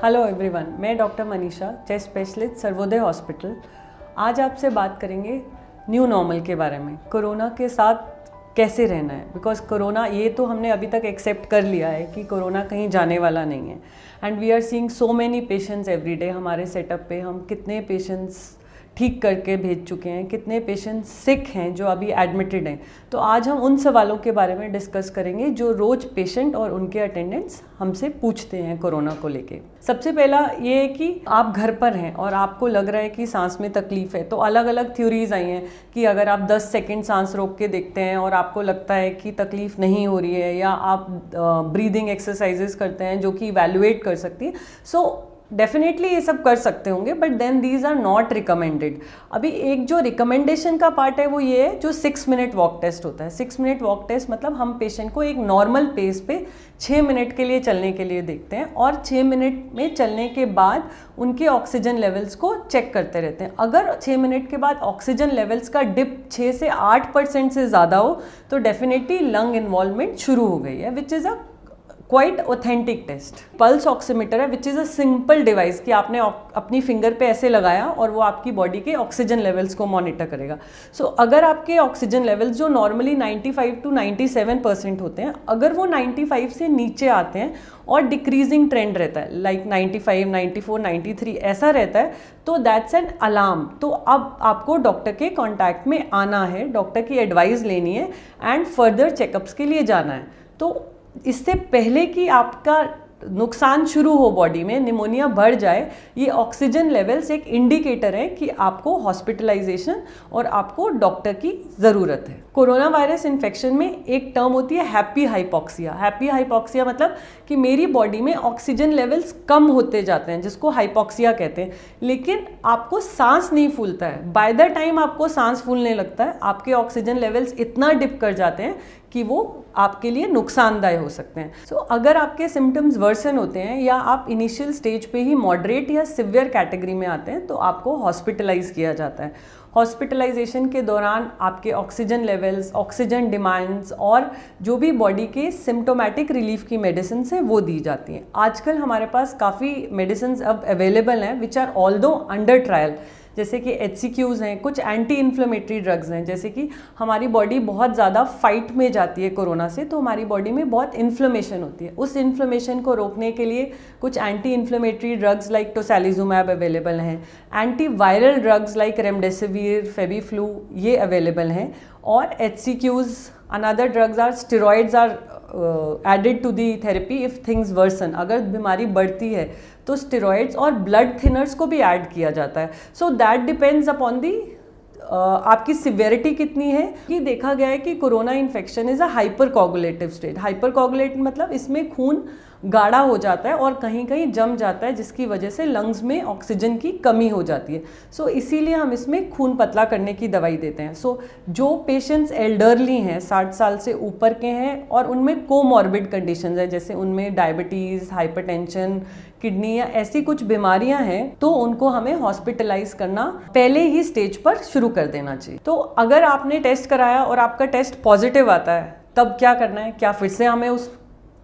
Hello everyone, मैं doctor Manisha, chest specialist Sarvodaya hospital. आज आपसे बात करेंगे न्यू नॉर्मल के बारे में। कोरोना के साथ कैसे रहना है, बिकॉज कोरोना ये तो हमने अभी तक एक्सेप्ट कर लिया है कि कोरोना कहीं जाने वाला नहीं है। And we are seeing so many patients every day. हमारे सेटअप पे हम कितने पेशेंट्स ठीक करके भेज चुके हैं, कितने पेशेंट्स सिक हैं जो अभी एडमिटेड हैं। तो आज हम उन सवालों के बारे में डिस्कस करेंगे जो रोज़ पेशेंट और उनके अटेंडेंट्स हमसे पूछते हैं कोरोना को लेके। सबसे पहला ये है कि आप घर पर हैं और आपको लग रहा है कि सांस में तकलीफ है। तो अलग अलग थ्योरीज आई हैं कि अगर आप 10 सेकंड सांस रोक के देखते हैं और आपको लगता है कि तकलीफ नहीं हो रही है, या आप ब्रीदिंग एक्सरसाइजेस करते हैं जो कि इवैल्यूएट कर सकती है, सो डेफिनेटली ये सब कर सकते होंगे, but then these are not recommended. अभी एक जो रिकमेंडेशन का पार्ट है वो ये है जो 6 मिनट वॉक टेस्ट होता है। 6 मिनट वॉक टेस्ट मतलब हम पेशेंट को एक नॉर्मल पेस पे 6 मिनट के लिए चलने के लिए देखते हैं और 6 मिनट में चलने के बाद उनके ऑक्सीजन लेवल्स को चेक करते रहते हैं। अगर 6 मिनट के बाद ऑक्सीजन लेवल्स का डिप 6 से 8% से ज़्यादा हो तो डेफिनेटली लंग इन्वॉल्वमेंट शुरू हो गई है, which is a quite authentic test. Pulse oximeter है, which is a simple device कि आपने अपनी फिंगर पे ऐसे लगाया और वो आपकी बॉडी के ऑक्सीजन लेवल्स को मॉनिटर करेगा। सो अगर आपके ऑक्सीजन लेवल्स जो नॉर्मली 95 to 97% होते हैं, अगर वो 95 से नीचे आते हैं और डिक्रीजिंग ट्रेंड रहता है, लाइक 95, 94, 93 ऐसा रहता है, तो दैट्स एन अलार्म। तो अब आपको डॉक्टर के कॉन्टैक्ट में आना है, डॉक्टर की एडवाइस लेनी है एंड फर्दर चेकअप्स के लिए जाना है। तो इससे पहले कि आपका नुकसान शुरू हो, बॉडी में निमोनिया बढ़ जाए, ये ऑक्सीजन लेवल्स एक इंडिकेटर है कि आपको हॉस्पिटलाइजेशन और आपको डॉक्टर की ज़रूरत है। कोरोना वायरस इन्फेक्शन में एक टर्म होती है हैप्पी हाइपॉक्सिया। हैप्पी हाइपॉक्सिया मतलब कि मेरी बॉडी में ऑक्सीजन लेवल्स कम होते जाते हैं, जिसको हाइपॉक्सिया कहते हैं, लेकिन आपको सांस नहीं फूलता है। बाय द टाइम आपको सांस फूलने लगता है, आपके ऑक्सीजन लेवल्स इतना डिप कर जाते हैं कि वो आपके लिए नुकसानदायक हो सकते हैं। सो अगर आपके सिम्टम्स वर्सन होते हैं या आप इनिशियल स्टेज पे ही मॉडरेट या सिवियर कैटेगरी में आते हैं तो आपको हॉस्पिटलाइज किया जाता है। हॉस्पिटलाइजेशन के दौरान आपके ऑक्सीजन लेवल्स, ऑक्सीजन डिमांड्स और जो भी बॉडी के सिम्टोमेटिक रिलीफ की मेडिसिन हैं वो दी जाती हैं। आजकल हमारे पास काफ़ी मेडिसिन अब अवेलेबल हैं which are although under trial, जैसे कि HCQs हैं, कुछ एंटी इन्फ्लेमेटरी ड्रग्स हैं। जैसे कि हमारी बॉडी बहुत ज़्यादा फाइट में जाती है कोरोना से, तो हमारी बॉडी में बहुत इन्फ्लेमेशन होती है। उस इन्फ्लेमेशन को रोकने के लिए कुछ anti inflammatory drugs like tocilizumab available हैं। Anti viral drugs like remdesivir, Fabiflu ये अवेलेबल हैं। और HCQs, another drugs are steroids are added to the therapy if things worsen. अगर बीमारी बढ़ती है तो स्टेरॉइड्स और ब्लड थिनर्स को भी ऐड किया जाता है। So that depends upon the आपकी सिवियरिटी कितनी है। कि देखा गया है कि corona infection is a hyper coagulative state. Hyper coagulate मतलब इसमें खून गाढ़ा हो जाता है और कहीं कहीं जम जाता है, जिसकी वजह से लंग्स में ऑक्सीजन की कमी हो जाती है। सो इसीलिए हम इसमें खून पतला करने की दवाई देते हैं। सो जो पेशेंट्स एल्डरली हैं, 60 साल से ऊपर के हैं और उनमें कोमॉर्बिड कंडीशंस है, जैसे उनमें डायबिटीज़, हाइपरटेंशन, किडनी या ऐसी कुछ बीमारियां हैं, तो उनको हमें हॉस्पिटलाइज करना पहले ही स्टेज पर शुरू कर देना चाहिए। तो अगर आपने टेस्ट कराया और आपका टेस्ट पॉजिटिव आता है तब क्या करना है? क्या फिर से हमें उस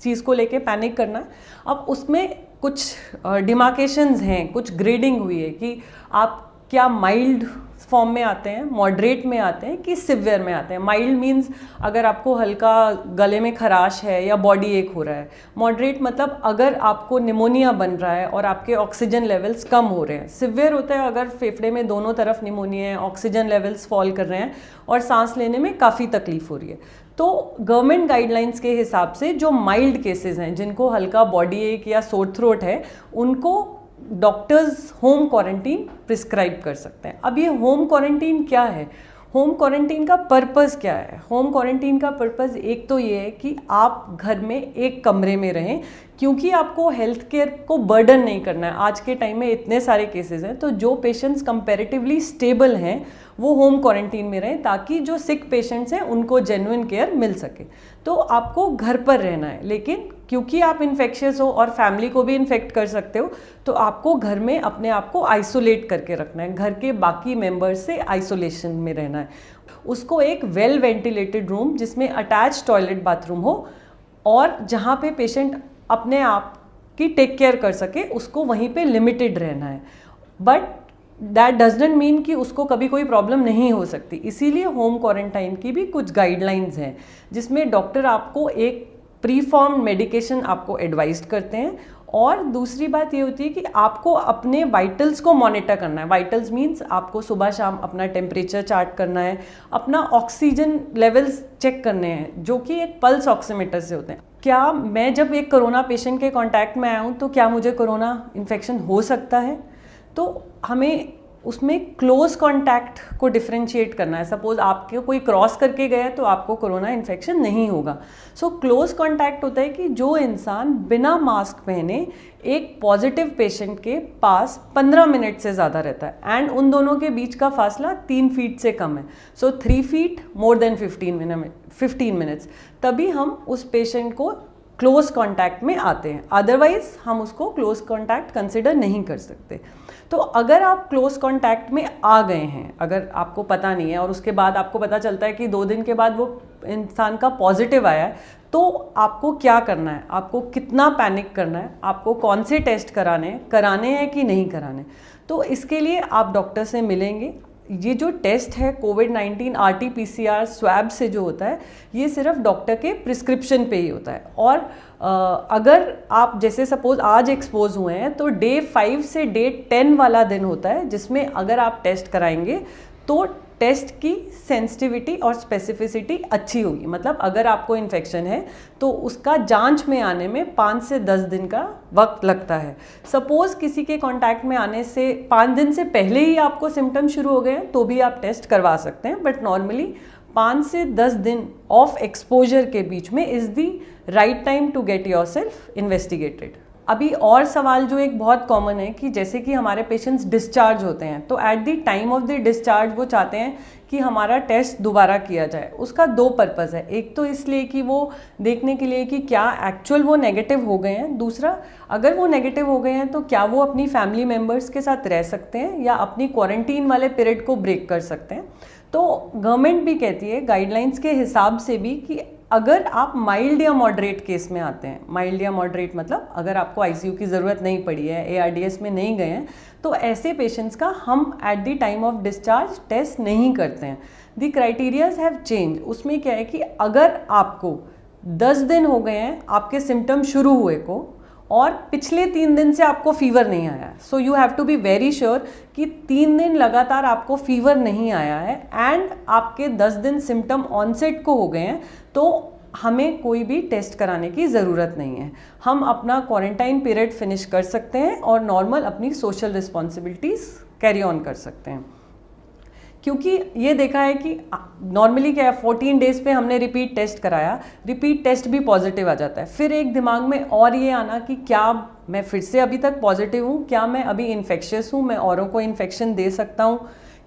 चीज़ को लेके पैनिक करना है? अब उसमें कुछ डिमार्केशंस हैं, कुछ ग्रेडिंग हुई है कि आप क्या माइल्ड फॉर्म में आते हैं, मॉडरेट में आते हैं कि सिवियर में आते हैं। माइल्ड मीन्स अगर आपको हल्का गले में खराश है या बॉडी एक हो रहा है। मॉडरेट मतलब अगर आपको निमोनिया बन रहा है और आपके ऑक्सीजन लेवल्स कम हो रहे हैं। सिवियर होता है अगर फेफड़े में दोनों तरफ निमोनिया है, ऑक्सीजन लेवल्स फॉल कर रहे हैं और सांस लेने में काफ़ी तकलीफ हो रही है। तो गवर्नमेंट गाइडलाइंस के हिसाब से जो माइल्ड केसेस हैं, जिनको हल्का बॉडी एक या सोर थ्रोट है, उनको डॉक्टर्स होम क्वारंटीन प्रिस्क्राइब कर सकते हैं। अब ये होम क्वारंटीन क्या है? होम क्वारंटीन का पर्पस क्या है? होम क्वारंटीन का पर्पस एक तो ये है कि आप घर में एक कमरे में रहें, क्योंकि आपको हेल्थ केयर को बर्डन नहीं करना है। आज के टाइम में इतने सारे केसेस हैं, तो जो पेशेंट्स कंपैरेटिवली स्टेबल हैं वो होम क्वारंटीन में रहें, ताकि जो सिक पेशेंट्स हैं उनको जेन्युइन केयर मिल सके। तो आपको घर पर रहना है, लेकिन क्योंकि आप इन्फेक्शियस हो और फैमिली को भी इन्फेक्ट कर सकते हो, तो आपको घर में अपने आप को आइसोलेट करके रखना है, घर के बाकी मेंबर्स से आइसोलेशन में रहना है। उसको एक वेल वेंटिलेटेड रूम जिसमें अटैच टॉयलेट बाथरूम हो और जहाँ पे पेशेंट अपने आप कि टेक केयर कर सके, उसको वहीं पे लिमिटेड रहना है। बट दैट डजंट मीन कि उसको कभी कोई प्रॉब्लम नहीं हो सकती। इसीलिए होम क्वारंटाइन की भी कुछ गाइडलाइंस हैं, जिसमें डॉक्टर आपको एक प्री फॉर्म मेडिकेशन आपको एडवाइज करते हैं। और दूसरी बात ये होती है कि आपको अपने वाइटल्स को मॉनिटर करना है। वाइटल्स मीन्स आपको सुबह शाम अपना टेम्परेचर चार्ट करना है, अपना ऑक्सीजन लेवल्स चेक करने हैं, जो कि एक पल्स ऑक्सीमीटर से होते हैं। क्या मैं जब एक कोरोना पेशेंट के कांटेक्ट में आया हूँ तो क्या मुझे कोरोना इन्फेक्शन हो सकता है? तो हमें उसमें क्लोज कांटेक्ट को डिफरेंशिएट करना है। सपोज आपके कोई क्रॉस करके गया तो आपको कोरोना इन्फेक्शन नहीं होगा। सो क्लोज कांटेक्ट होता है कि जो इंसान बिना मास्क पहने एक पॉजिटिव पेशेंट के पास 15 मिनट से ज़्यादा रहता है, एंड उन दोनों के बीच का फासला 3 फीट से कम है। सो 3 फीट मोर देन 15 मिनट्स, तभी हम उस पेशेंट को क्लोज कांटेक्ट में आते हैं। अदरवाइज हम उसको क्लोज कांटेक्ट कंसिडर नहीं कर सकते। तो अगर आप क्लोज कांटेक्ट में आ गए हैं, अगर आपको पता नहीं है और उसके बाद आपको पता चलता है कि 2 दिन के बाद वो इंसान का पॉजिटिव आया है, तो आपको क्या करना है, आपको कितना पैनिक करना है, आपको कौन से टेस्ट कराने हैं कि नहीं कराने। तो इसके लिए आप डॉक्टर से मिलेंगे। ये जो टेस्ट है कोविड-19 RT-PCR स्वैब से जो होता है, ये सिर्फ डॉक्टर के प्रिस्क्रिप्शन पे ही होता है। और अगर आप जैसे सपोज आज एक्सपोज हुए हैं तो डे 5 से डे 10 वाला दिन होता है, जिसमें अगर आप टेस्ट कराएंगे तो टेस्ट की सेंसिटिविटी और स्पेसिफिसिटी अच्छी होगी। मतलब अगर आपको इन्फेक्शन है तो उसका जांच में आने में 5 से 10 दिन का वक्त लगता है। सपोज किसी के कांटेक्ट में आने से 5 दिन से पहले ही आपको सिम्टम शुरू हो गए हैं तो भी आप टेस्ट करवा सकते हैं, बट नॉर्मली 5 से 10 दिन ऑफ एक्सपोजर के बीच में is the right time to get yourself investigated. अभी और सवाल जो एक बहुत कॉमन है कि जैसे कि हमारे पेशेंट्स डिस्चार्ज होते हैं तो eight the time of the discharge वो चाहते हैं कि हमारा टेस्ट दोबारा किया जाए। उसका 2 पर्पज़ है। एक तो इसलिए कि वो देखने के लिए कि क्या एक्चुअल वो नेगेटिव हो गए हैं, दूसरा अगर वो नेगेटिव हो गए हैं तो क्या वो अपनी फैमिली मेम्बर्स के साथ रह सकते हैं या अपनी क्वारंटीन वाले पीरियड को ब्रेक कर सकते हैं। तो गवर्नमेंट भी कहती है गाइडलाइंस के हिसाब से भी कि अगर आप माइल्ड या मॉडरेट केस में आते हैं, माइल्ड या मॉडरेट मतलब अगर आपको आईसीयू की ज़रूरत नहीं पड़ी है, ARDS में नहीं गए हैं, तो ऐसे पेशेंट्स का हम at the time of discharge test नहीं करते हैं। The criterias have change. उसमें क्या है कि अगर आपको 10 दिन हो गए हैं आपके सिम्टम शुरू हुए को और पिछले 3 दिन से आपको फीवर नहीं आया है, so you have to be very sure कि 3 दिन लगातार आपको फीवर नहीं आया है एंड आपके 10 दिन सिम्टम ऑनसेट को हो गए हैं, तो हमें कोई भी टेस्ट कराने की ज़रूरत नहीं है। हम अपना क्वारंटाइन पीरियड फिनिश कर सकते हैं और नॉर्मल अपनी सोशल रिस्पॉन्सिबिलिटीज़ कैरी ऑन कर सकते हैं। क्योंकि ये देखा है कि नॉर्मली क्या है, 14 डेज़ पे हमने रिपीट टेस्ट कराया, रिपीट टेस्ट भी पॉजिटिव आ जाता है। फिर एक दिमाग में और ये आना कि क्या मैं फिर से अभी तक पॉजिटिव हूँ, क्या मैं अभी इन्फेक्शियस हूँ, मैं औरों को इन्फेक्शन दे सकता हूँ,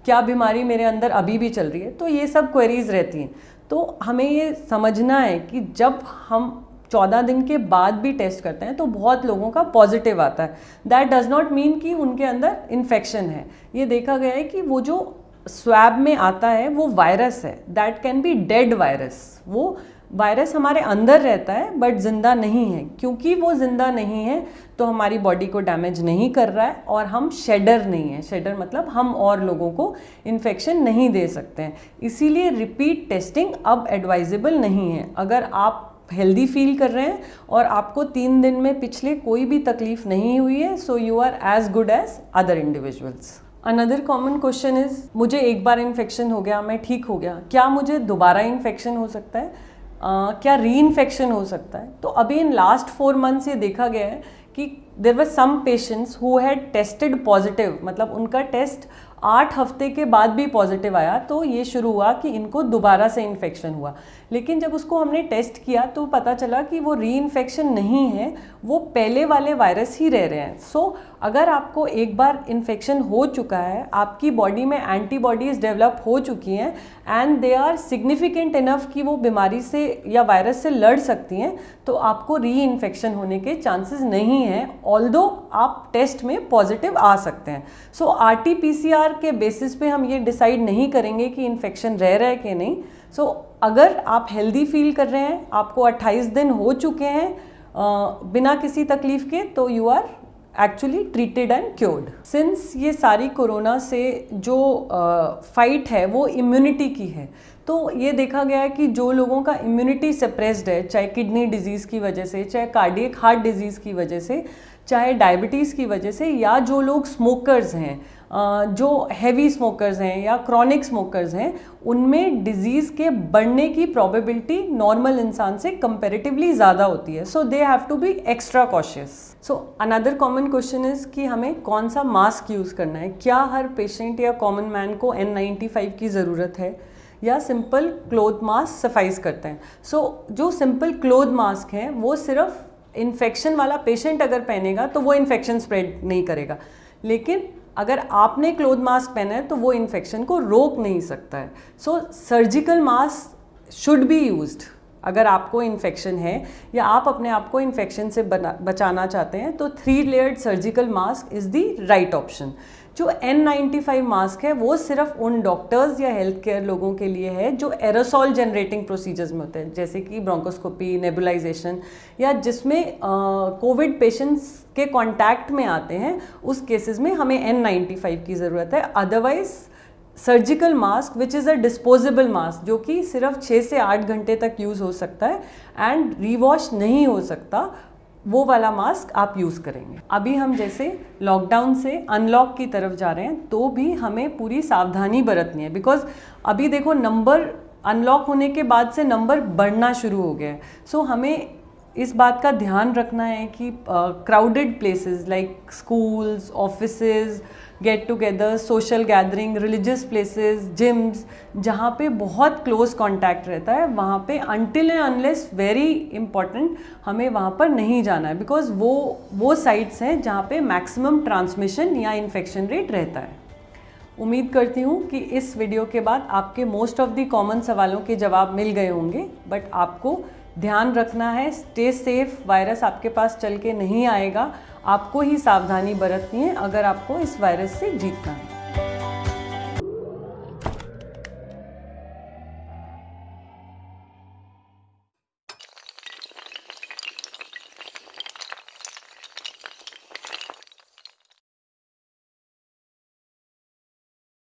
क्या बीमारी मेरे अंदर अभी भी चल रही है। तो ये सब क्वेरीज रहती हैं। तो हमें ये समझना है कि जब हम 14 दिन के बाद भी टेस्ट करते हैं तो बहुत लोगों का पॉजिटिव आता है। दैट डज नॉट मीन कि उनके अंदर इन्फेक्शन है। ये देखा गया है कि वो जो स्वैब में आता है वो वायरस है, that can be dead virus. वो वायरस हमारे अंदर रहता है बट जिंदा नहीं है। क्योंकि वो जिंदा नहीं है तो हमारी बॉडी को डैमेज नहीं कर रहा है और हम शेडर नहीं है। शेडर मतलब हम और लोगों को इन्फेक्शन नहीं दे सकते हैं। इसीलिए रिपीट टेस्टिंग अब एडवाइजेबल नहीं है। अगर आप हेल्दी फील कर रहे हैं और आपको 3 दिन में पिछले कोई भी तकलीफ नहीं हुई है, so you are as good as other individuals. Another common question is, मुझे एक बार इन्फेक्शन हो गया, मैं ठीक हो गया, क्या मुझे दोबारा इन्फेक्शन हो सकता है? क्या री इन्फेक्शन हो सकता है? तो अभी इन लास्ट 4 मंथ्स ये देखा गया है कि there were some patients who had tested positive, मतलब उनका टेस्ट 8 हफ्ते के बाद भी पॉजिटिव आया, तो ये शुरू हुआ कि इनको दोबारा से इन्फेक्शन हुआ। लेकिन जब उसको हमने टेस्ट किया तो पता चला कि वो री इन्फेक्शन नहीं है, वो पहले वाले वायरस ही रह रहे हैं। सो अगर आपको एक बार इन्फेक्शन हो चुका है, आपकी बॉडी में एंटीबॉडीज़ डेवलप हो चुकी हैं and they are significant enough कि वो बीमारी से या वायरस से लड़ सकती हैं, तो आपको री इन्फेक्शन होने के चांसेस नहीं हैं, ऑल्दो आप टेस्ट में पॉजिटिव आ सकते हैं। सो RT-PCR के बेसिस पे हम ये डिसाइड नहीं करेंगे कि इन्फेक्शन रह रहा है कि नहीं। सो अगर आप हेल्दी फील कर रहे हैं, आपको 28 दिन हो चुके हैं, बिना किसी तकलीफ के, तो you are actually treated and cured. Since ये सारी कोरोना से जो फाइट है वो इम्यूनिटी की है, तो ये देखा गया है कि जो लोगों का इम्यूनिटी सप्रेस्ड है, चाहे किडनी डिजीज़ की वजह से, चाहे कार्डियक हार्ट डिजीज़ की वजह से, चाहे डायबिटीज़ की वजह से, या जो लोग स्मोकर्स हैं, जो हैवी स्मोकर्स हैं या क्रॉनिक स्मोकर्स हैं, उनमें डिजीज़ के बढ़ने की प्रोबेबिलिटी नॉर्मल इंसान से कंपैरेटिवली ज़्यादा होती है। So they have to be extra cautious. So another common question is कि हमें कौन सा मास्क यूज़ करना है। क्या हर पेशेंट या कॉमन मैन को N95 की ज़रूरत है या सिंपल क्लोथ मास्क सफाइस करते हैं? सो जो सिंपल क्लोथ मास्क हैं वो सिर्फ इन्फेक्शन वाला पेशेंट अगर पहनेगा तो वो इन्फेक्शन स्प्रेड नहीं करेगा, लेकिन अगर आपने क्लोथ मास्क पहना है तो वो इन्फेक्शन को रोक नहीं सकता है। So surgical mask should be used. अगर आपको इन्फेक्शन है या आप अपने आप को इन्फेक्शन से बचाना चाहते हैं तो 3 layered surgical mask is the right option. जो N95 मास्क है वो सिर्फ उन डॉक्टर्स या हेल्थ केयर लोगों के लिए है जो एरोसॉल जनरेटिंग प्रोसीजर्स में होते हैं, जैसे कि ब्रोंकोस्कोपी, नेबुलाइजेशन, या जिसमें कोविड पेशेंट्स के कांटेक्ट में आते हैं, उस केसेस में हमें N95 की ज़रूरत है। Otherwise surgical mask which is a disposable mask, जो कि सिर्फ 6 से 8 घंटे तक यूज़ हो सकता है एंड रीवॉश नहीं हो सकता, वो वाला मास्क आप यूज़ करेंगे। अभी हम जैसे लॉकडाउन से अनलॉक की तरफ जा रहे हैं, तो भी हमें पूरी सावधानी बरतनी है, बिकॉज अभी देखो नंबर अनलॉक होने के बाद से नंबर बढ़ना शुरू हो गया है। सो हमें इस बात का ध्यान रखना है कि crowded places like schools, offices, get together, social gathering, religious places, gyms, जहाँ पे बहुत क्लोज कांटेक्ट रहता है, वहाँ पे until and unless very important हमें वहाँ पर नहीं जाना है, बिकॉज वो साइट्स हैं जहाँ पे मैक्सिमम ट्रांसमिशन या इन्फेक्शन रेट रहता है। उम्मीद करती हूँ कि इस वीडियो के बाद आपके मोस्ट ऑफ द कॉमन सवालों के जवाब मिल गए होंगे, बट आपको ध्यान रखना है, स्टे सेफ। वायरस आपके पास चल के नहीं आएगा, आपको ही सावधानी बरतनी है अगर आपको इस वायरस से जीतना है।